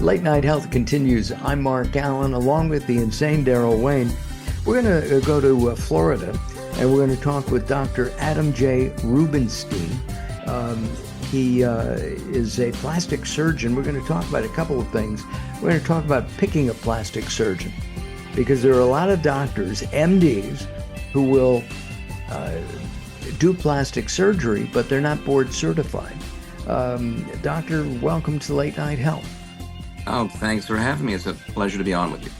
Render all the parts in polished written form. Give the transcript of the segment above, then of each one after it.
Late Night Health continues. I'm Mark Allen, along with the insane Daryl Wayne. We're going to go to Florida, and we're going to talk with Dr. Adam J. Rubinstein. He is a plastic surgeon. We're going to talk about a couple of things. We're going to talk about picking a plastic surgeon, because there are a lot of doctors, MDs, who will do plastic surgery, but they're not board certified. Doctor, welcome to Late Night Health. Oh, thanks for having me. It's a pleasure to be on with you.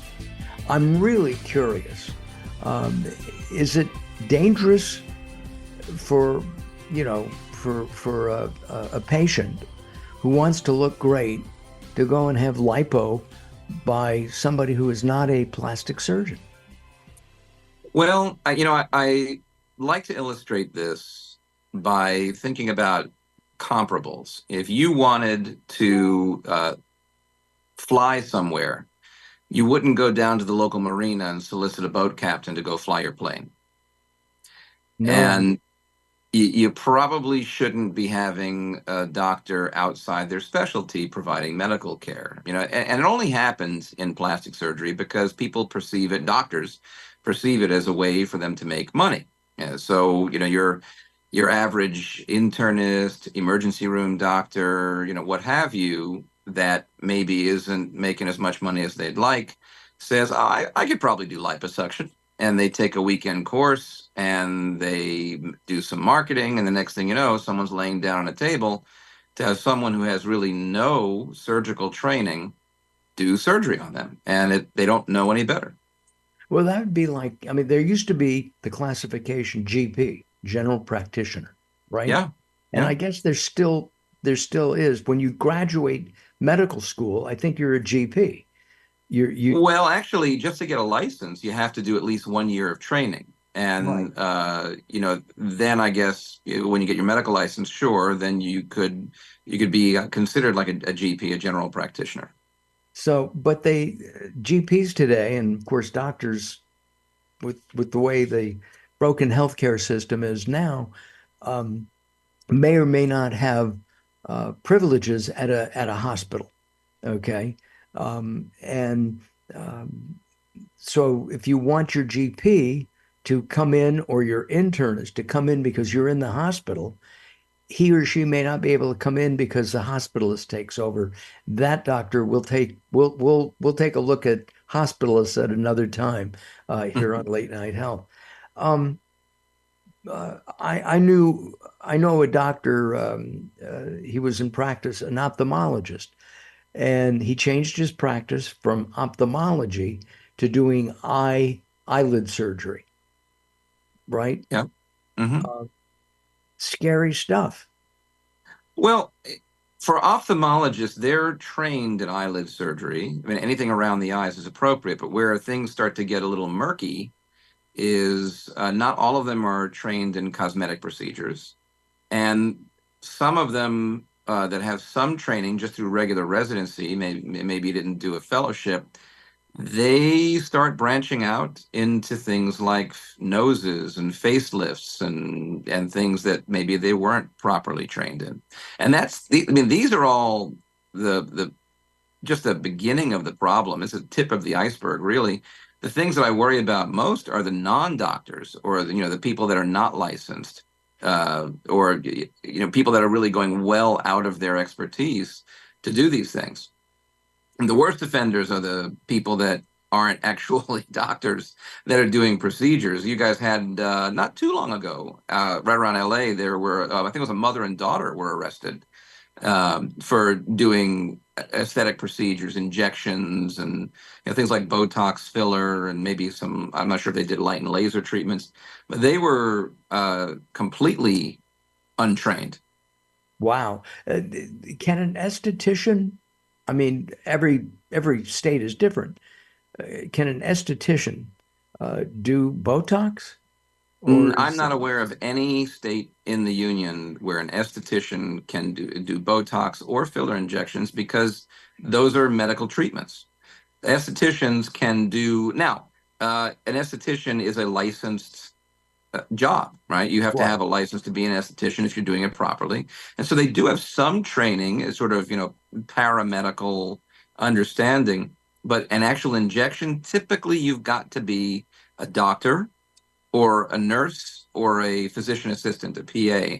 I'm really curious. Is it dangerous for a patient who wants to look great to go and have lipo by somebody who is not a plastic surgeon? Well, I like to illustrate this by thinking about comparables. If you wanted to fly somewhere, you wouldn't go down to the local marina and solicit a boat captain to go fly your plane. No. And you probably shouldn't be having a doctor outside their specialty providing medical care. And it only happens in plastic surgery because people perceive it, doctors perceive it as a way for them to make money. So, your average internist, emergency room doctor, what have you, that maybe isn't making as much money as they'd like, says, I could probably do liposuction. And they take a weekend course and they do some marketing. And the next thing you know, someone's laying down on a table to have someone who has really no surgical training do surgery on them. And they don't know any better. Well, that would be like, there used to be the classification GP, general practitioner, right? Yeah. And I guess there still is. When you graduate medical school, I think you're a GP. Well, actually, just to get a license, you have to do at least 1 year of training. And, Right. Then I guess when you get your medical license, sure, then you could be considered like a GP, a general practitioner. So, but GPs today, and of course doctors, with the way the broken healthcare system is now, may or may not have privileges at a hospital. Okay. And so if you want your GP to come in, or your internist to come in because you're in the hospital, he or she may not be able to come in because the hospitalist takes over. That doctor will take we'll take a look at hospitalists at another time here on Late Night Health. I know a doctor. He was in practice, an ophthalmologist, and he changed his practice from ophthalmology to doing eyelid surgery. Right? Yeah. Mm-hmm. Scary stuff. Well, for ophthalmologists, they're trained in eyelid surgery. Anything around the eyes is appropriate, but where things start to get a little murky is not all of them are trained in cosmetic procedures. And some of them that have some training just through regular residency, maybe didn't do a fellowship, they start branching out into things like noses and facelifts and things that maybe they weren't properly trained in. And these are all the just the beginning of the problem. It's a tip of the iceberg, really. The things that I worry about most are the non-doctors, or the people that are not licensed, or people that are really going well out of their expertise to do these things. And the worst offenders are the people that aren't actually doctors that are doing procedures. You guys had not too long ago, right around LA, there were, I think it was a mother and daughter were arrested for doing aesthetic procedures, injections, and things like Botox filler, and maybe some, I'm not sure if they did light and laser treatments, but they were completely untrained. Wow. Can an esthetician, every state is different. Can an esthetician do Botox? I'm not aware of any state in the union where an esthetician can do Botox or filler injections, because those are medical treatments. Estheticians can do now. An esthetician is a licensed job, right? You have to have a license to be an esthetician if you're doing it properly. And so they do have some training as sort of, paramedical understanding. But an actual injection, typically you've got to be a doctor or a nurse or a physician assistant, a PA,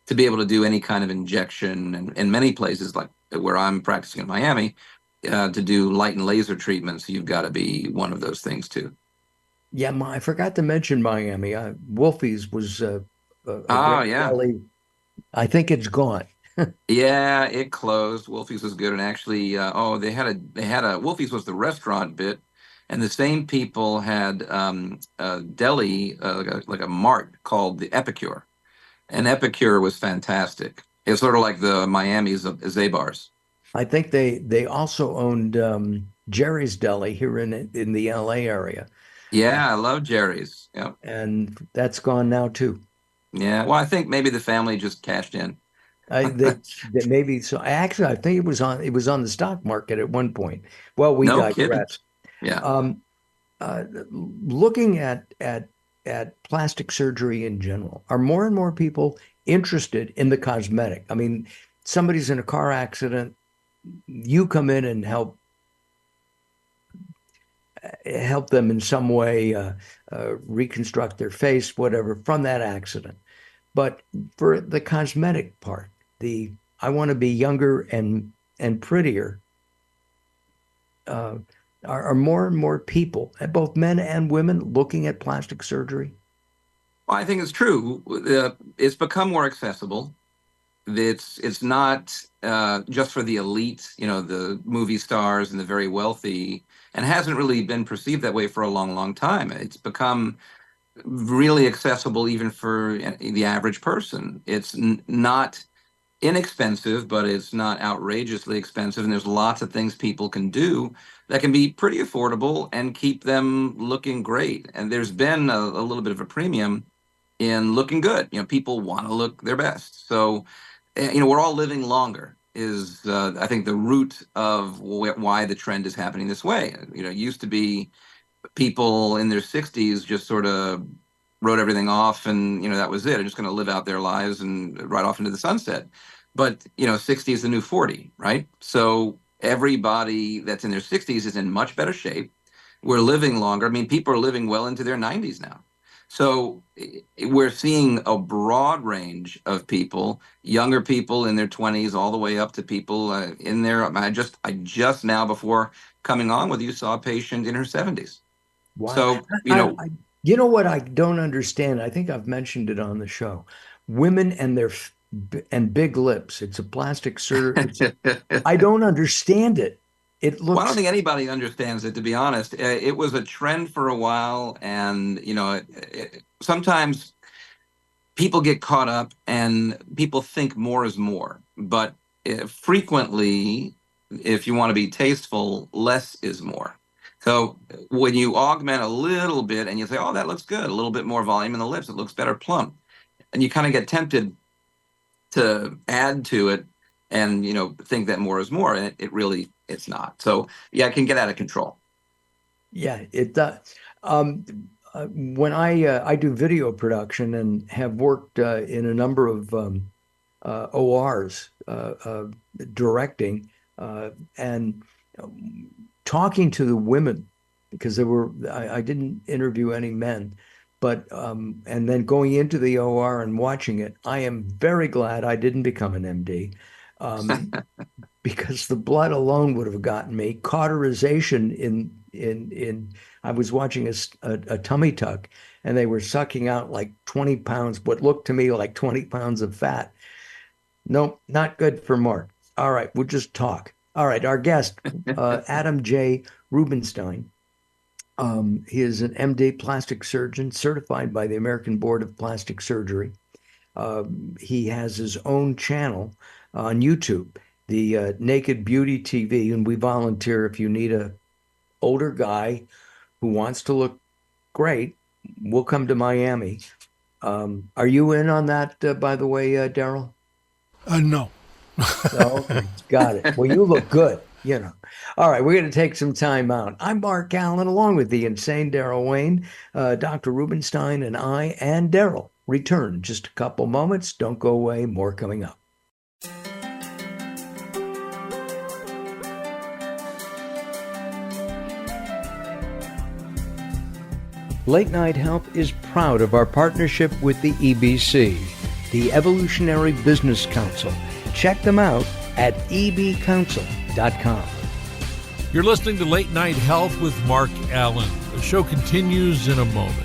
to be able to do any kind of injection. And in many places, like where I'm practicing in Miami, to do light and laser treatments, you've got to be one of those things too. Yeah, I forgot to mention Miami. Wolfie's was a Oh, great yeah. deli. I think it's gone. Yeah, it closed. Wolfie's was good, and actually, they had a Wolfie's was the restaurant bit, and the same people had a deli, like a mart called the Epicure, and Epicure was fantastic. It's sort of like the Miami's of Zabar's. I think they also owned Jerry's Deli here in the LA area, Yeah, I love Jerry's. Yeah, and that's gone now too. yeah. Well, I think maybe the family just cashed in. I they maybe so. Actually, I think it was on the stock market at one point. Well, we No kidding. digress. Yeah. Um, Looking at plastic surgery in general, are more and more people interested in the cosmetic? I mean, somebody's in a car accident, you come in and help them in some way, reconstruct their face, whatever, from that accident. But for the cosmetic part, the I want to be younger and prettier, uh, are more and more people, both men and women, looking at plastic surgery? Well, I think it's true. It's become more accessible. It's not just for the elite, the movie stars and the very wealthy, and hasn't really been perceived that way for a long, long time. It's become really accessible even for the average person. It's not inexpensive, but it's not outrageously expensive. And there's lots of things people can do that can be pretty affordable and keep them looking great. And there's been a little bit of a premium in looking good. People want to look their best. So, we're all living longer is, I think, the root of why the trend is happening this way. It used to be people in their 60s just sort of wrote everything off and that was it. They're just going to live out their lives and right off into the sunset. But 60 is the new 40, right? So everybody that's in their 60s is in much better shape. We're living longer. I mean, people are living well into their 90s now. So we're seeing a broad range of people, younger people in their 20s, all the way up to people in their. I just now, before coming on with you, saw a patient in her 70s. Wow. So, You know what I don't understand? I think I've mentioned it on the show. Women and and big lips. It's a plastic surgery. well, I don't understand it. It I don't looks, think anybody understands it, to be honest. It was a trend for a while, and sometimes people get caught up and people think more is more. But frequently, if you want to be tasteful, less is more. So when you augment a little bit and you say, oh, that looks good, a little bit more volume in the lips, it looks better plump. And you kind of get tempted to add to it and, think that more is more. And it really, it's not. So yeah, it can get out of control. yeah, it does. Um, when I do video production and have worked in a number of ORs, directing, and talking to the women, because I didn't interview any men, but and then going into the OR and watching it, I am very glad I didn't become an MD, um, because the blood alone would have gotten me cauterization in. I was watching a tummy tuck, and they were sucking out like 20 pounds, what looked to me like 20 pounds of fat. Nope, not good for Mark. All right, we'll just talk. All right, our guest, Adam J. Rubinstein. He is an MD plastic surgeon certified by the American Board of Plastic Surgery. He has his own channel on YouTube, the Naked Beauty TV, and we volunteer if you need a older guy who wants to look great. We'll come to Miami. Are you in on that, by the way, Daryl? No. Oh, okay, got it. Well, you look good. All right, we're going to take some time out. I'm Mark Allen, along with the insane Daryl Wayne, Dr. Rubenstein, and I, and Daryl return in just a couple moments. Don't go away. More coming up. Late Night Health is proud of our partnership with the EBC, the Evolutionary Business Council. Check them out at ebcouncil.com. You're listening to Late Night Health with Mark Allen. The show continues in a moment.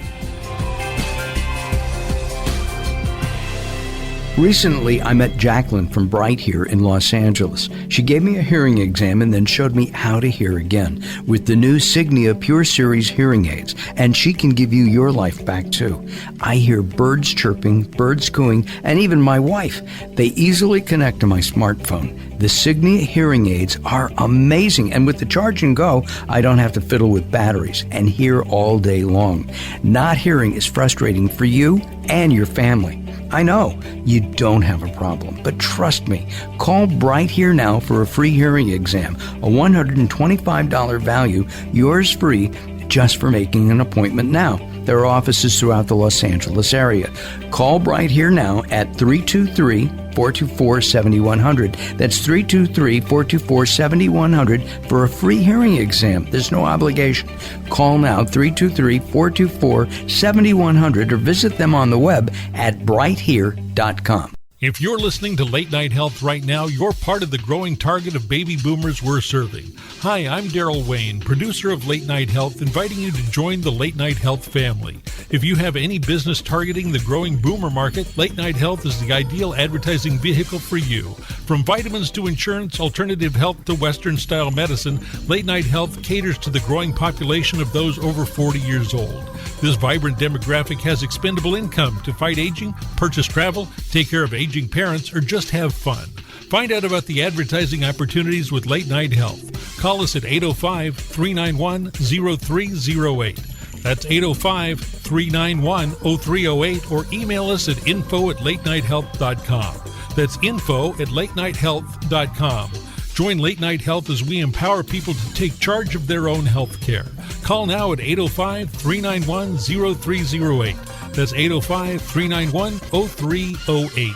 Recently, I met Jacqueline from Bright here in Los Angeles. She gave me a hearing exam and then showed me how to hear again with the new Signia Pure Series hearing aids, and she can give you your life back too. I hear birds chirping, birds cooing, and even my wife. They easily connect to my smartphone. The Signia hearing aids are amazing, and with the charge and go, I don't have to fiddle with batteries and hear all day long. Not hearing is frustrating for you and your family. I know you don't have a problem, but trust me, call Bright Here now for a free hearing exam, a $125 value, yours free, just for making an appointment now. There are offices throughout the Los Angeles area. Call Bright Here now at 323-424-7100. That's 323-424-7100 for a free hearing exam. There's no obligation. Call now, 323-424-7100, or visit them on the web at brighthere.com. If you're listening to Late Night Health right now, you're part of the growing target of baby boomers we're serving. Hi, I'm Daryl Wayne, producer of Late Night Health, inviting you to join the Late Night Health family. If you have any business targeting the growing boomer market, Late Night Health is the ideal advertising vehicle for you. From vitamins to insurance, alternative health to Western-style medicine, Late Night Health caters to the growing population of those over 40 years old. This vibrant demographic has expendable income to fight aging, purchase travel, take care of aging parents, or just have fun. Find out about the advertising opportunities with Late Night Health. Call us at 805-391-0308. That's 805-391-0308, or email us at info@latenighthealth.com. That's info@latenighthealth.com. Join Late Night Health as we empower people to take charge of their own health care. Call now at 805-391-0308. That's 805-391-0308.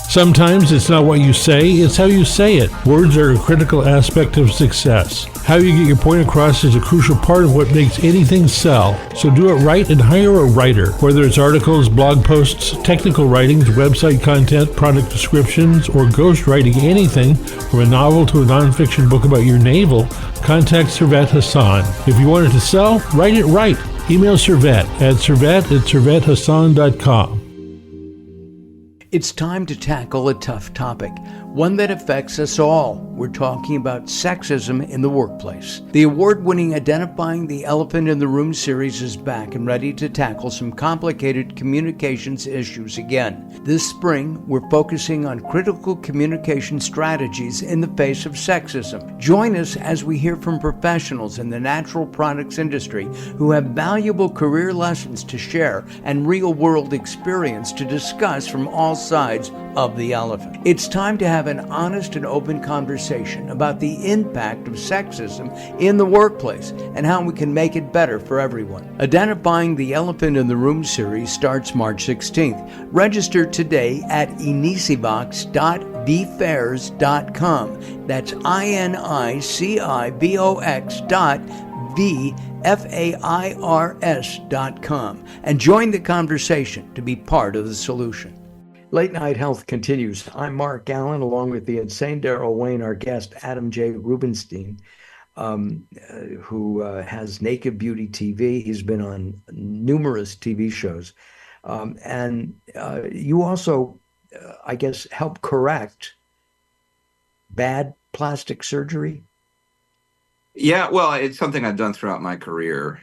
Sometimes it's not what you say, it's how you say it. Words are a critical aspect of success. How you get your point across is a crucial part of what makes anything sell. So do it right and hire a writer. Whether it's articles, blog posts, technical writings, website content, product descriptions, or ghostwriting anything from a novel to a nonfiction book about your navel, contact Servet Hassan. If you want it to sell, write it right. Email Servet at servet@servethassan.com. It's time to tackle a tough topic, one that affects us all. We're talking about sexism in the workplace. The award-winning Identifying the Elephant in the Room series is back and ready to tackle some complicated communications issues again. This spring, we're focusing on critical communication strategies in the face of sexism. Join us as we hear from professionals in the natural products industry who have valuable career lessons to share and real-world experience to discuss from all sides of the elephant. It's time to have an honest and open conversation about the impact of sexism in the workplace and how we can make it better for everyone. Identifying the Elephant in the Room series starts March 16th. Register today at inicibox.vfairs.com. That's INICIBOX.VFAIRS.com, and join the conversation to be part of the solution. Late Night Health continues. I'm Mark Allen, along with the insane Daryl Wayne, our guest, Adam J. Rubinstein, who has Naked Beauty TV. He's been on numerous TV shows. And you also, I guess, help correct bad plastic surgery? Yeah, well, it's something I've done throughout my career.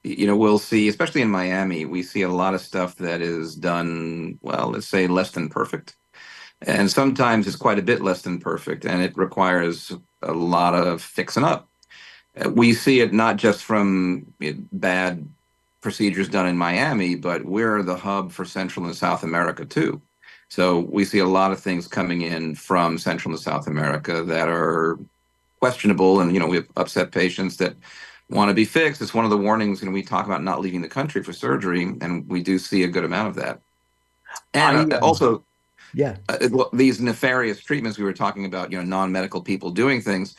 We'll see, especially in Miami, we see a lot of stuff that is done, well, let's say less than perfect. And sometimes it's quite a bit less than perfect, and it requires a lot of fixing up. We see it not just from bad procedures done in Miami, but we're the hub for Central and South America too. So we see a lot of things coming in from Central and South America that are questionable, and we have upset patients that want to be fixed. It's one of the warnings, we talk about not leaving the country for surgery, and we do see a good amount of that. And also, these nefarious treatments we were talking about, non-medical people doing things.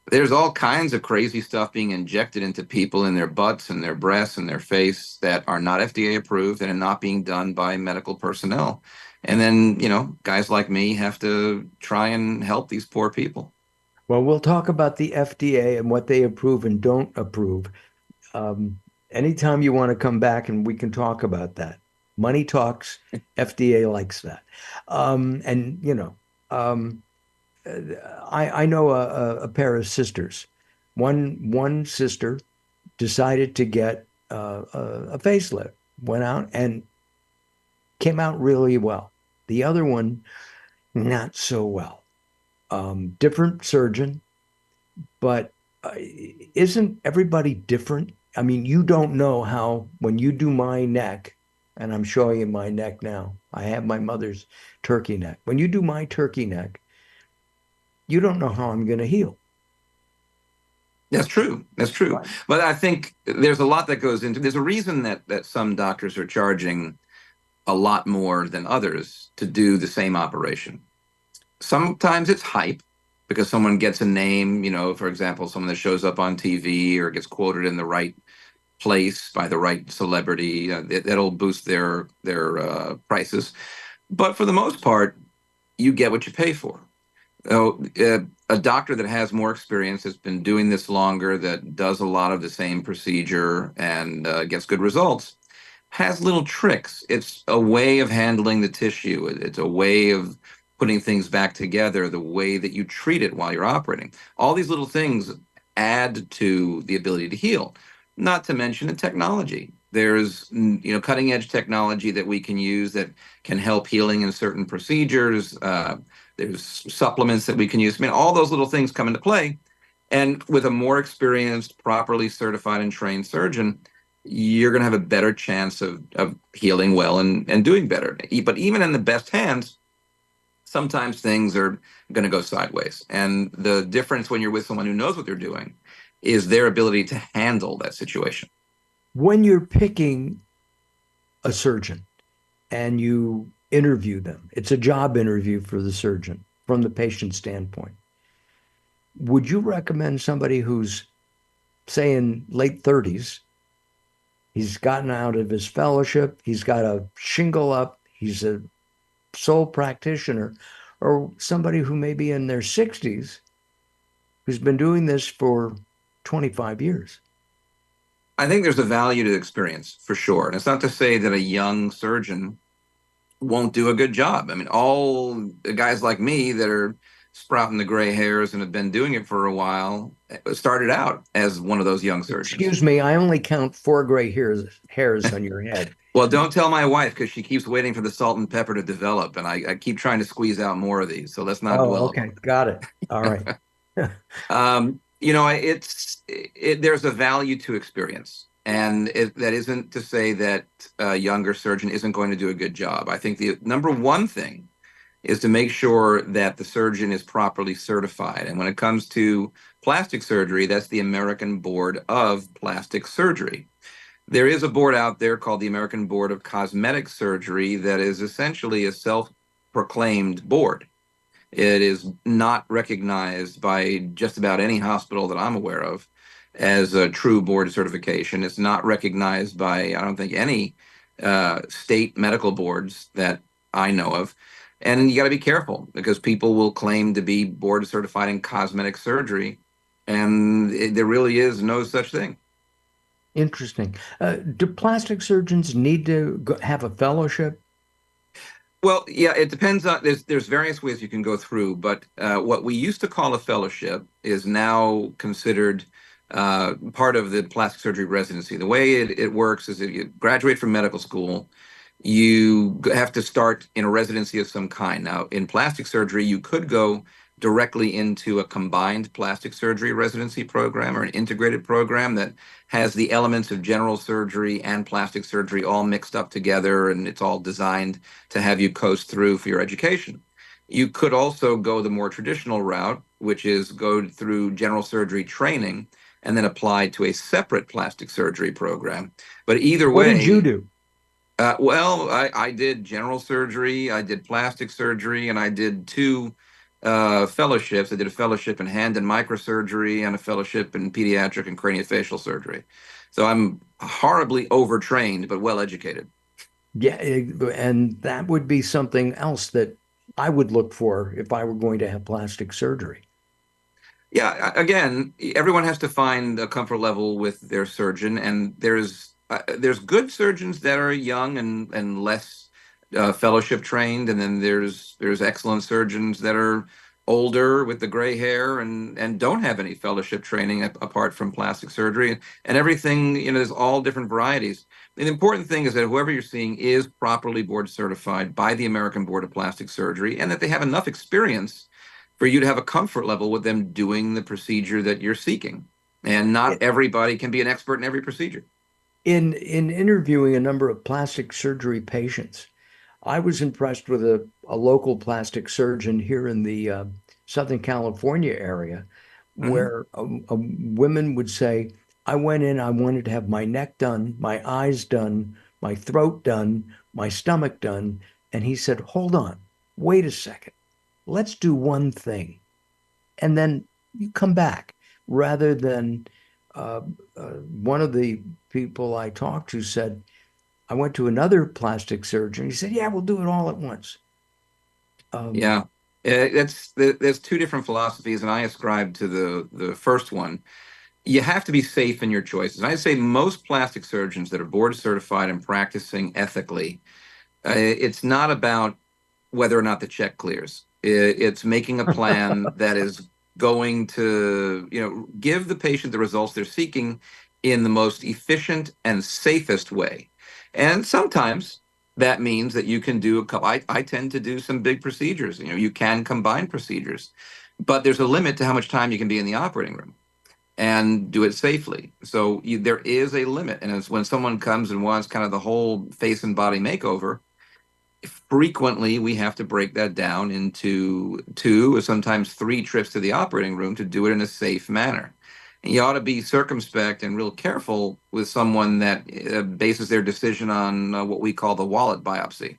There's all kinds of crazy stuff being injected into people in their butts and their breasts and their face that are not FDA approved and are not being done by medical personnel. And then, guys like me have to try and help these poor people. Well, we'll talk about the FDA and what they approve and don't approve. Um, Anytime you want to come back and we can talk about that. Money talks, FDA likes that. And, um, I know a pair of sisters. One sister decided to get a facelift, went out and came out really well. The other one, not so well. Different surgeon, but isn't everybody different? I mean, you don't know how, when you do my neck, and I'm showing you my neck now, I have my mother's turkey neck. When you do my turkey neck, you don't know how I'm going to heal. That's true. That's true. Right. But I think there's a lot that goes into. There's a reason that some doctors are charging a lot more than others to do the same operation. Sometimes it's hype because someone gets a name, for example, someone that shows up on TV or gets quoted in the right place by the right celebrity. That'll boost their prices. But for the most part, you get what you pay for. A doctor that has more experience, has been doing this longer, that does a lot of the same procedure and gets good results, has little tricks. It's a way of handling the tissue. It's a way of putting things back together, the way that you treat it while you're operating. All these little things add to the ability to heal, not to mention the technology. There's, cutting edge technology that we can use that can help healing in certain procedures. There's supplements that we can use. I mean, all those little things come into play. And with a more experienced, properly certified and trained surgeon, you're going to have a better chance of healing well and doing better. But even in the best hands, sometimes things are going to go sideways. And the difference when you're with someone who knows what they're doing is their ability to handle that situation. When you're picking a surgeon and you interview them, it's a job interview for the surgeon from the patient standpoint. Would you recommend somebody who's, say, in late 30s? He's gotten out of his fellowship, he's got a shingle up, he's a sole practitioner, or somebody who may be in their 60s who's been doing this for 25 years? I think there's a value to experience for sure. And it's not to say that a young surgeon won't do a good job. I mean, all the guys like me that are sprouting the gray hairs and have been doing it for a while started out as one of those young surgeons. Excuse me, I only count 4 gray hairs on your head. Well, don't tell my wife because she keeps waiting for the salt and pepper to develop, and I keep trying to squeeze out more of these. So let's not dwell. Okay, got it. All right. There's a value to experience. And that isn't to say that a younger surgeon isn't going to do a good job. I think the number one thing is to make sure that the surgeon is properly certified. And when it comes to plastic surgery, that's the American Board of Plastic Surgery. There is a board out there called the American Board of Cosmetic Surgery that is essentially a self-proclaimed board. It is not recognized by just about any hospital that I'm aware of as a true board certification. It's not recognized by, I don't think, any state medical boards that I know of. And you got to be careful because people will claim to be board certified in cosmetic surgery, and there really is no such thing. Interesting. Do plastic surgeons need to have a fellowship? Well, yeah, it depends on, there's various ways you can go through, but what we used to call a fellowship is now considered part of the plastic surgery residency. The way it works is if you graduate from medical school, you have to start in a residency of some kind. Now, in plastic surgery, you could go directly into a combined plastic surgery residency program or an integrated program that has the elements of general surgery and plastic surgery all mixed up together, and it's all designed to have you coast through for your education. You could also go the more traditional route, which is go through general surgery training and then apply to a separate plastic surgery program. But either way— What did you do? Well, I did general surgery, I did plastic surgery, and I did 2 fellowships. I did a fellowship in hand and microsurgery and a fellowship in pediatric and craniofacial surgery. So I'm horribly overtrained, but well educated. Yeah, and that would be something else that I would look for if I were going to have plastic surgery. Yeah, again, everyone has to find a comfort level with their surgeon, and there's good surgeons that are young and less fellowship trained, and then there's excellent surgeons that are older with the gray hair and don't have any fellowship training apart from plastic surgery, and everything, there's all different varieties. The important thing is that whoever you're seeing is properly board certified by the American Board of Plastic Surgery, and that they have enough experience for you to have a comfort level with them doing the procedure that you're seeking. And not everybody can be an expert in every procedure. In interviewing a number of plastic surgery patients, I was impressed with a local plastic surgeon here in the Southern California area, Hmm. where a women would say, I went in, I wanted to have my neck done, my eyes done, my throat done, my stomach done. And he said, hold on, wait a second. Let's do one thing. And then you come back rather than uh, one of the people I talked to said, I went to another plastic surgeon. He said, yeah, we'll do it all at once. Um, Yeah. There's two different philosophies, and I ascribe to the first one. You have to be safe in your choices. And I'd say most plastic surgeons that are board certified and practicing ethically, it's not about whether or not the check clears. It's making a plan that is going to, give the patient the results they're seeking in the most efficient and safest way. And sometimes that means that you can do a couple. I tend to do some big procedures. You can combine procedures, but there's a limit to how much time you can be in the operating room and do it safely. So there is a limit. And it's when someone comes and wants kind of the whole face and body makeover, frequently we have to break that down into two or sometimes three trips to the operating room to do it in a safe manner. And you ought to be circumspect and real careful with someone that bases their decision on what we call the wallet biopsy.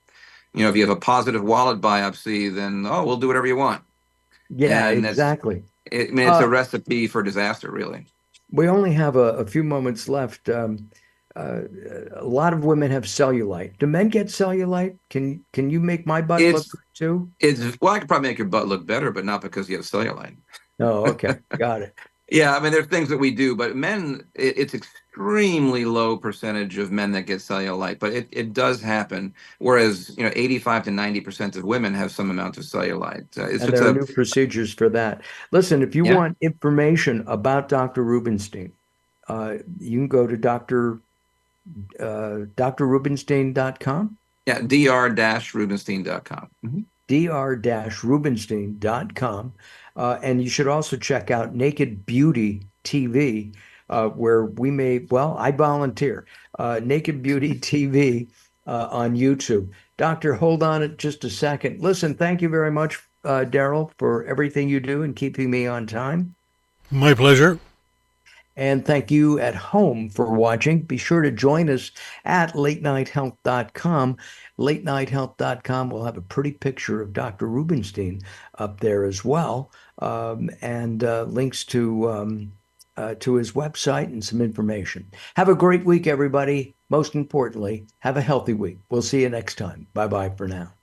If you have a positive wallet biopsy, then, oh, we'll do whatever you want. yeah, And exactly. it's a Uh, recipe for disaster, really. we only have a few moments left. Uh, a lot of women have cellulite. Do men get cellulite? Can you make my butt look It's good too? well, I could probably make your butt look better, but not because you have cellulite. Oh, okay, got it. Yeah, I mean, there's things that we do, but men, it's extremely low percentage of men that get cellulite, but it does happen. Whereas, 85 to 90% of women have some amount of cellulite. It's And just there are a, new procedures for that. Listen, if you yeah, want information about Dr. Rubinstein, you can go to drrubenstein.com, yeah, dr-rubenstein.com. Mhm. dr-rubenstein.com. And you should also check out Naked Beauty TV, where I volunteer, Naked Beauty TV on YouTube. Doctor, hold on it just a second. Listen, thank you very much, Daryl, for everything you do and keeping me on time. My pleasure. And thank you at home for watching. Be sure to join us at latenighthealth.com. Latenighthealth.com will have a pretty picture of Dr. Rubenstein up there as well, and links to his website and some information. Have a great week, everybody. Most importantly, have a healthy week. We'll see you next time. Bye bye for now.